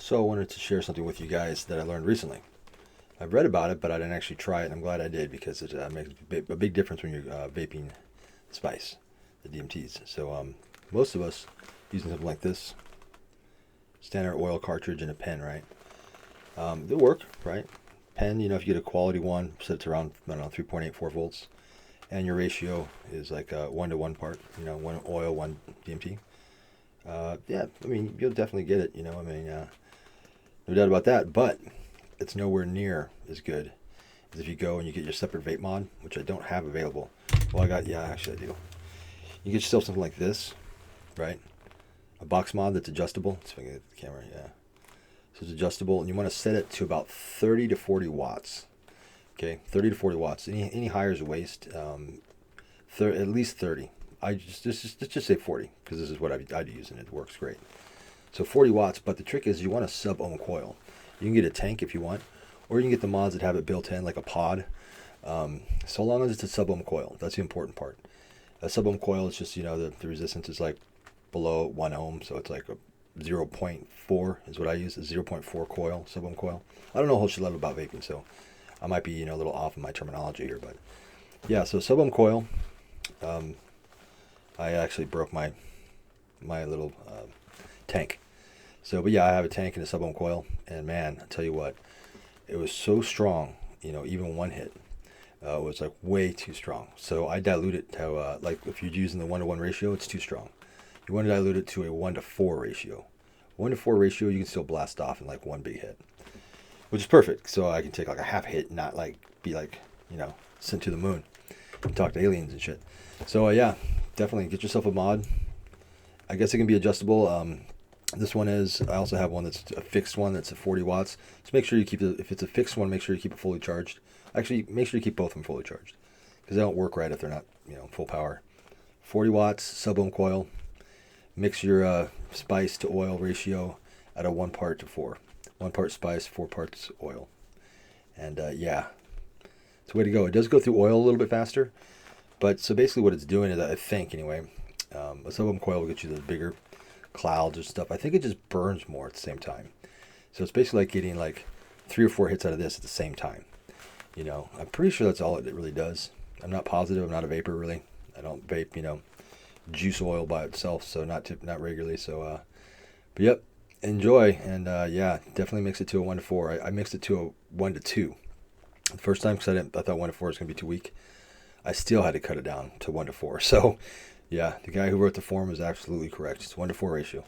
So I wanted to share something with you guys that I learned recently. I've read about it, but I didn't actually try it, and I'm glad I did because it makes a big difference when you're vaping spice, the DMTs. So most of us using something like this, standard oil cartridge and a pen, right? They'll work, right? Pen, if you get a quality one, set it around, I don't know, 3.84 volts, and your ratio is like 1 to 1 part, one oil, one DMT. Yeah, I mean, you'll definitely get it, no doubt about that, but it's nowhere near as good as if you go and you get your separate vape mod, which I don't have available. Well, actually I do. You get yourself something like this, right? A box mod that's adjustable. Let's get the camera, yeah. So it's adjustable, and you want to set it to about 30 to 40 watts. Okay, 30 to 40 watts. Any higher is a waste. At least 30. Let's just say 40, because this is what I'd use, and it works great. So 40 watts, but the trick is you want a sub-ohm coil. You can get a tank if you want, or you can get the mods that have it built in, like a pod. So long as it's a sub-ohm coil, that's the important part. A sub-ohm coil is just, the resistance is like below 1 ohm, so it's like a 0.4 is what I use, a 0.4 coil, sub-ohm coil. I don't know a whole shit lot about vaping, so I might be, a little off in my terminology here, but yeah, so sub-ohm coil. I actually broke my little tank. So, but yeah, I have a tank and a sub-ohm coil, and man, I tell you what, it was so strong, even one hit was like way too strong. So I dilute it to, like if you're using the 1 to 1 ratio, it's too strong. You want to dilute it to a 1 to 4 ratio. 1 to 4 ratio, you can still blast off in like one big hit, which is perfect. So I can take like a half hit, not like be like, sent to the moon and talk to aliens and shit. So yeah, definitely get yourself a mod. I guess it can be adjustable. This one is, I also have one that's a fixed one that's at 40 watts. So make sure you keep it, if it's a fixed one, make sure you keep it fully charged. Actually, make sure you keep both of them fully charged, because they don't work right if they're not, full power. 40 watts, sub-ohm coil. Mix your spice to oil ratio at a 1 part to 4. 1 part spice, 4 parts oil. And yeah, it's the way to go. It does go through oil a little bit faster, but so basically what it's doing is, I think anyway, a sub-ohm coil will get you the bigger clouds or stuff. I think it just burns more at the same time. So it's basically like getting like 3 or 4 hits out of this at the same time. I'm pretty sure that's all it really does. I'm not positive. I'm not a vapor really. I don't vape, juice oil by itself, so not regularly. So, but yep, enjoy. And yeah, definitely mix it to a 1 to 4. I mixed it to a 1 to 2 the first time because I thought 1 to 4 was gonna be too weak. I still had to cut it down to 1 to 4. So yeah, the guy who wrote the form is absolutely correct. It's 1 to 4 ratio.